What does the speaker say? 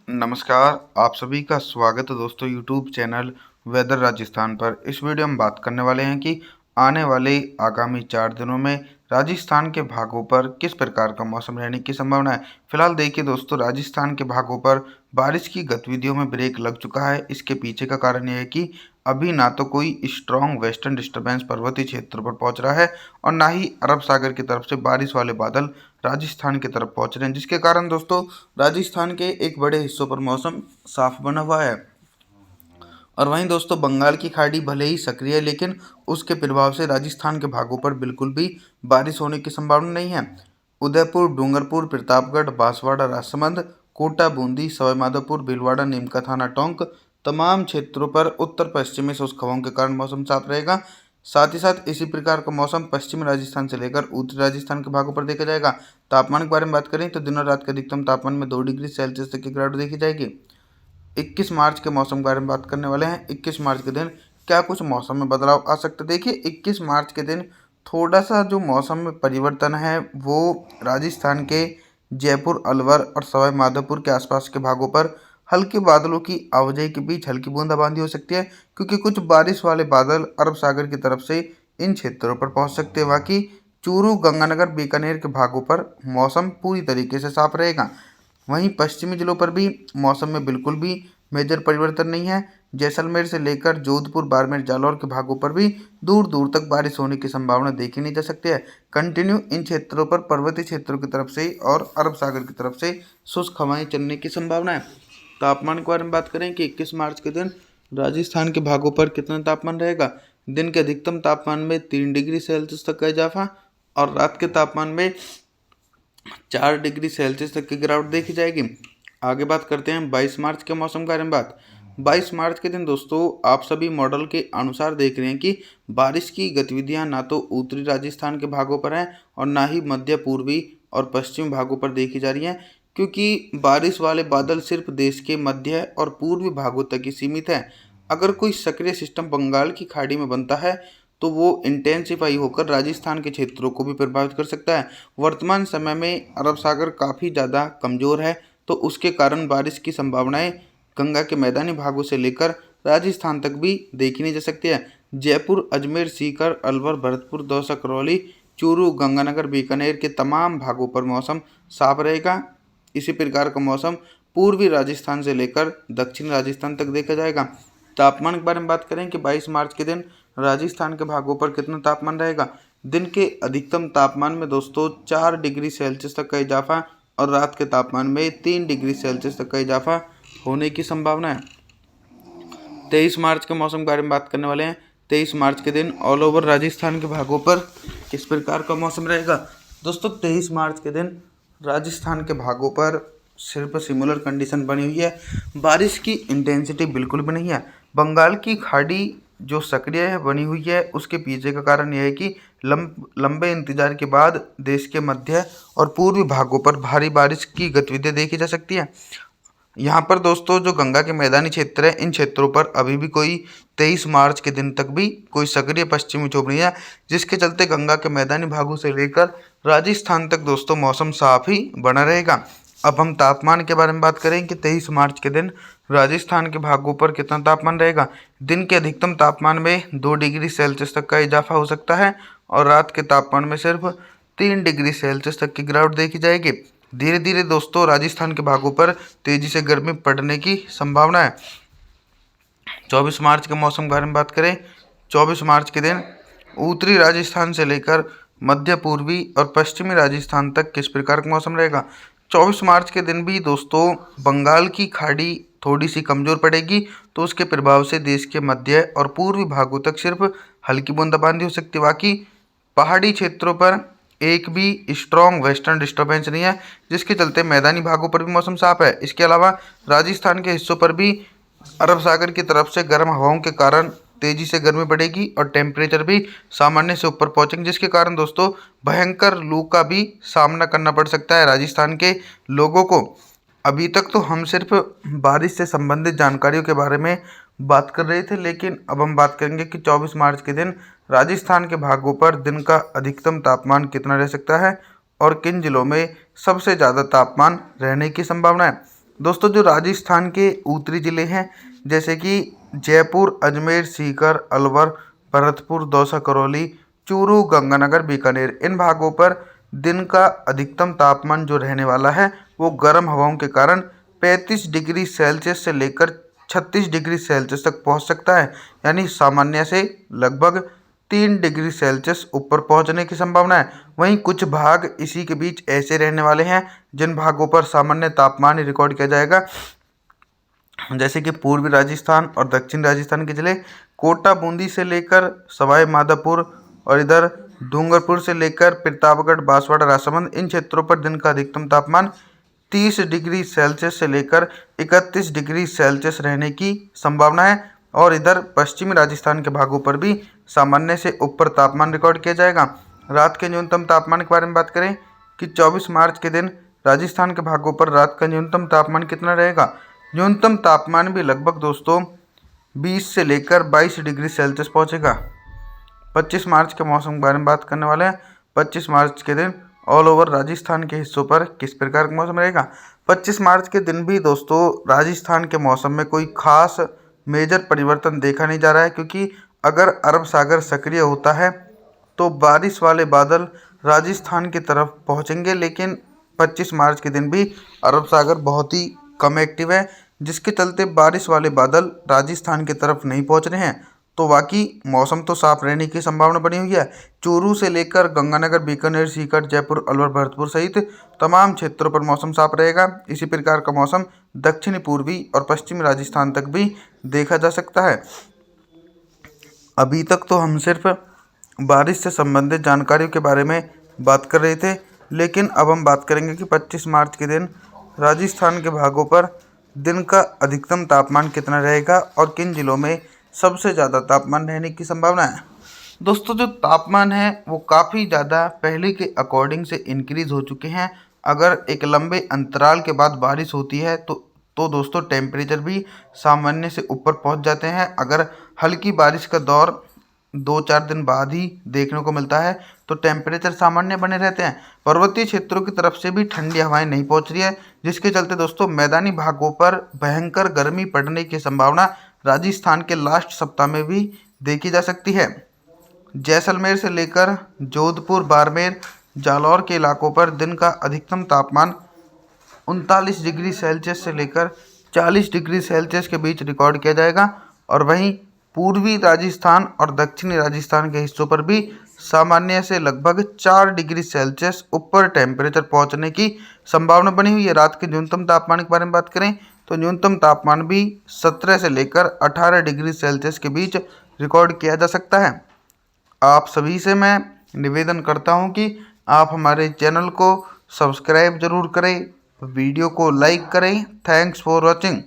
नमस्कार, आप सभी का स्वागत है दोस्तों यूट्यूब चैनल वेदर राजस्थान पर। इस वीडियो में बात करने वाले हैं कि आने वाले आगामी 4 दिनों में राजस्थान के भागों पर किस प्रकार का मौसम रहने की संभावना है। फिलहाल देखिए दोस्तों, राजस्थान के भागों पर बारिश की गतिविधियों में ब्रेक लग चुका है। इसके पीछे का कारण यह है कि अभी ना तो कोई स्ट्रॉन्ग वेस्टर्न डिस्टर्बेंस पर्वतीय क्षेत्र पर पहुंच रहा है और ना ही अरब सागर की तरफ से बारिश वाले बादल राजस्थान की तरफ पहुंच रहे हैं, जिसके कारण दोस्तों राजस्थान के एक बड़े हिस्सों पर मौसम साफ बना हुआ है। और वहीं दोस्तों बंगाल की खाड़ी भले ही सक्रिय है, लेकिन उसके प्रभाव से राजस्थान के भागों पर बिल्कुल भी बारिश होने की संभावना नहीं है। उदयपुर, डूंगरपुर, प्रतापगढ़, बांसवाड़ा, राजसमंद, कोटा, बूंदी, सवाईमाधोपुर, भीलवाड़ा, नीमका थाना, टोंक तमाम क्षेत्रों पर उत्तर पश्चिमी शुष्क हवाओं के कारण मौसम साफ रहेगा। साथ ही साथ इसी प्रकार का मौसम पश्चिमी राजस्थान से लेकर उत्तरी राजस्थान के भागों पर देखा जाएगा। तापमान के बारे में बात करें तो दिन और रात के अधिकतम तापमान में 2 डिग्री सेल्सियस तक की गिरावट देखी जाएगी। 21 मार्च के मौसम के बारे में बात करने वाले हैं। 21 मार्च के दिन क्या कुछ मौसम में बदलाव आ सकता है। देखिए 21 मार्च के दिन थोड़ा सा जो मौसम में परिवर्तन है वो राजस्थान के जयपुर, अलवर और सवाई माधोपुर के आसपास के भागों पर हल्के बादलों की आवाजाही के बीच हल्की बूंदाबांदी हो सकती है, क्योंकि कुछ बारिश वाले बादल अरब सागर की तरफ से इन क्षेत्रों पर पहुंच सकते हैं। बाकी चूरू, गंगानगर, बीकानेर के भागों पर मौसम पूरी तरीके से साफ रहेगा। वहीं पश्चिमी जिलों पर भी मौसम में बिल्कुल भी मेजर परिवर्तन नहीं है। जैसलमेर से लेकर जोधपुर, बाड़मेर, जालौर के भागों पर भी दूर दूर तक बारिश होने की संभावना देखी नहीं जा सकती है। कंटिन्यू इन क्षेत्रों पर पर्वतीय क्षेत्रों की तरफ से और अरब सागर की तरफ से शुष्क हवाएं चलने की संभावना है। तापमान के बारे में बात करें कि 21 मार्च के दिन राजस्थान के भागों पर कितना तापमान रहेगा। दिन के अधिकतम तापमान में 3 डिग्री सेल्सियस तक का इजाफा और रात के तापमान में 4 डिग्री सेल्सियस तक की गिरावट देखी जाएगी। आगे बात करते हैं 22 मार्च के मौसम के बारे में बात। 22 मार्च के दिन दोस्तों आप सभी मॉडल के अनुसार देख रहे हैं कि बारिश की गतिविधियां ना तो उत्तरी राजस्थान के भागों पर हैं और ना ही मध्य, पूर्वी और पश्चिमी भागों पर देखी जा रही हैं, क्योंकि बारिश वाले बादल सिर्फ देश के मध्य और पूर्वी भागों तक ही सीमित हैं। अगर कोई सक्रिय सिस्टम बंगाल की खाड़ी में बनता है तो वो इंटेंसिफाई होकर राजस्थान के क्षेत्रों को भी प्रभावित कर सकता है। वर्तमान समय में अरब सागर काफ़ी ज़्यादा कमज़ोर है, तो उसके कारण बारिश की संभावनाएं गंगा के मैदानी भागों से लेकर राजस्थान तक भी देखी नहीं जा सकती है। जयपुर, अजमेर, सीकर, अलवर, भरतपुर, दौसा, करौली, चूरू, गंगानगर, बीकानेर के तमाम भागों पर मौसम साफ रहेगा। इसी प्रकार का मौसम पूर्वी राजस्थान से लेकर दक्षिणी राजस्थान तक देखा जाएगा। तापमान के बारे में बात करें कि 22 मार्च के दिन राजस्थान के भागों पर कितना तापमान रहेगा। दिन के अधिकतम तापमान में दोस्तों 4 डिग्री सेल्सियस तक का इजाफा और रात के तापमान में 3 डिग्री सेल्सियस तक का इजाफा होने की संभावना है। 23 मार्च के मौसम के बारे में बात करने वाले हैं। 23 मार्च के दिन ऑल ओवर राजस्थान के भागों पर किस प्रकार का मौसम रहेगा। दोस्तों 23 मार्च के दिन राजस्थान के भागों पर सिर्फ सिमिलर कंडीशन बनी हुई है। बारिश की इंटेंसिटी बिल्कुल भी नहीं है। बंगाल की खाड़ी जो सक्रिय है बनी हुई है, उसके पीछे का कारण यह है कि लंबे इंतजार के बाद देश के मध्य और पूर्वी भागों पर भारी बारिश की गतिविधियां देखी जा सकती है। यहाँ पर दोस्तों जो गंगा के मैदानी क्षेत्र है, इन क्षेत्रों पर अभी भी कोई 23 मार्च के दिन तक भी कोई सक्रिय पश्चिमी विक्षोभ नहीं है, जिसके चलते गंगा के मैदानी भागों से लेकर राजस्थान तक दोस्तों मौसम साफ ही बना रहेगा। अब हम तापमान के बारे में बात करें कि 23 मार्च के दिन राजस्थान के भागों पर कितना तापमान रहेगा। दिन के अधिकतम तापमान में 2 डिग्री सेल्सियस तक का इजाफा हो सकता है और रात के तापमान में सिर्फ 3 डिग्री सेल्सियस तक की गिरावट देखी जाएगी। धीरे धीरे दोस्तों राजस्थान के भागों पर तेजी से गर्मी पड़ने की संभावना है। 24 मार्च के मौसम के बारे में बात करें। 24 मार्च के दिन उत्तरी राजस्थान से लेकर मध्य, पूर्वी और पश्चिमी राजस्थान तक किस प्रकार का मौसम रहेगा। 24 मार्च के दिन भी दोस्तों बंगाल की खाड़ी थोड़ी सी कमज़ोर पड़ेगी, तो उसके प्रभाव से देश के मध्य और पूर्वी भागों तक सिर्फ हल्की बूंदाबांदी हो सकती है। बाकी पहाड़ी क्षेत्रों पर एक भी स्ट्रॉन्ग वेस्टर्न डिस्टर्बेंस नहीं है, जिसके चलते मैदानी भागों पर भी मौसम साफ है। इसके अलावा राजस्थान के हिस्सों पर भी अरब सागर की तरफ से गर्म हवाओं के कारण तेजी से गर्मी बढ़ेगी और टेम्परेचर भी सामान्य से ऊपर पहुंचेंगे, जिसके कारण दोस्तों भयंकर लू का भी सामना करना पड़ सकता है राजस्थान के लोगों को। अभी तक तो हम सिर्फ बारिश से संबंधित जानकारियों के बारे में बात कर रहे थे, लेकिन अब हम बात करेंगे कि 24 मार्च के दिन राजस्थान के भागों पर दिन का अधिकतम तापमान कितना रह सकता है और किन जिलों में सबसे ज़्यादा तापमान रहने की संभावना है। दोस्तों जो राजस्थान के उत्तरी ज़िले हैं जैसे कि जयपुर, अजमेर, सीकर, अलवर, भरतपुर, दौसा, करौली, चूरू, गंगानगर, बीकानेर, इन भागों पर दिन का अधिकतम तापमान जो रहने वाला है वो गर्म हवाओं के कारण 35 डिग्री सेल्सियस से लेकर 36 डिग्री सेल्सियस तक पहुंच सकता है। यानी सामान्य से लगभग 3 डिग्री सेल्सियस ऊपर पहुंचने की संभावना है। वहीं कुछ भाग इसी के बीच ऐसे रहने वाले हैं जिन भागों पर सामान्य तापमान ही रिकॉर्ड किया जाएगा, जैसे कि पूर्वी राजस्थान और दक्षिण राजस्थान के जिले कोटा, बूंदी से लेकर सवाई माधोपुर और इधर डूंगरपुर से लेकर प्रतापगढ़, बांसवाड़ा, राजसमंद, इन क्षेत्रों पर दिन का अधिकतम तापमान 30 डिग्री सेल्सियस से लेकर 31 डिग्री सेल्सियस रहने की संभावना है। और इधर पश्चिमी राजस्थान के भागों पर भी सामान्य से ऊपर तापमान रिकॉर्ड किया जाएगा। रात के न्यूनतम तापमान के बारे में बात करें कि 24 मार्च के दिन राजस्थान के भागों पर रात का न्यूनतम तापमान कितना रहेगा। न्यूनतम तापमान भी लगभग दोस्तों 20 से लेकर 22 डिग्री सेल्सियस पहुंचेगा। 25 मार्च के मौसम के बारे में बात करने वाले हैं। 25 मार्च के दिन ऑल ओवर राजस्थान के हिस्सों पर किस प्रकार का मौसम रहेगा। 25 मार्च के दिन भी दोस्तों राजस्थान के मौसम में कोई खास मेजर परिवर्तन देखा नहीं जा रहा है, क्योंकि अगर अरब सागर सक्रिय होता है तो बारिश वाले बादल राजस्थान की तरफ पहुंचेंगे, लेकिन 25 मार्च के दिन भी अरब सागर बहुत ही कम एक्टिव है, जिसके चलते बारिश वाले बादल राजस्थान की तरफ नहीं पहुंच रहे हैं। तो बाकी मौसम तो साफ रहने की संभावना बनी हुई है। चूरू से लेकर गंगानगर, बीकानेर, सीकर, जयपुर, अलवर, भरतपुर सहित तमाम क्षेत्रों पर मौसम साफ रहेगा। इसी प्रकार का मौसम दक्षिणी, पूर्वी और पश्चिमी राजस्थान तक भी देखा जा सकता है। अभी तक तो हम सिर्फ बारिश से संबंधित जानकारियों के बारे में बात कर रहे थे, लेकिन अब हम बात करेंगे कि 25 मार्च के दिन राजस्थान के भागों पर दिन का अधिकतम तापमान कितना रहेगा और किन जिलों में सबसे ज़्यादा तापमान रहने की संभावना है। दोस्तों जो तापमान है वो काफ़ी ज़्यादा पहले के अकॉर्डिंग से इंक्रीज़ हो चुके हैं। अगर एक लंबे अंतराल के बाद बारिश होती है तो दोस्तों टेम्परेचर भी सामान्य से ऊपर पहुंच जाते हैं। अगर हल्की बारिश का दौर 2-4 दिन बाद ही देखने को मिलता है तो टेम्परेचर सामान्य बने रहते हैं। पर्वतीय क्षेत्रों की तरफ से भी ठंडी हवाएं नहीं पहुंच रही है, जिसके चलते दोस्तों मैदानी भागों पर भयंकर गर्मी पड़ने की संभावना राजस्थान के लास्ट सप्ताह में भी देखी जा सकती है। जैसलमेर से लेकर जोधपुर, बाड़मेर, जालौर के इलाकों पर दिन का अधिकतम तापमान 39 डिग्री सेल्सियस से लेकर 40 डिग्री सेल्सियस के बीच रिकॉर्ड किया जाएगा। और वहीं पूर्वी राजस्थान और दक्षिणी राजस्थान के हिस्सों पर भी सामान्य से लगभग 4 डिग्री सेल्सियस ऊपर टेम्परेचर पहुंचने की संभावना बनी हुई है। रात के न्यूनतम तापमान के बारे में बात करें तो न्यूनतम तापमान भी 17 से लेकर 18 डिग्री सेल्सियस के बीच रिकॉर्ड किया जा सकता है। आप सभी से मैं निवेदन करता हूं कि आप हमारे चैनल को सब्सक्राइब जरूर करें, वीडियो को लाइक करें। Thanks for watching.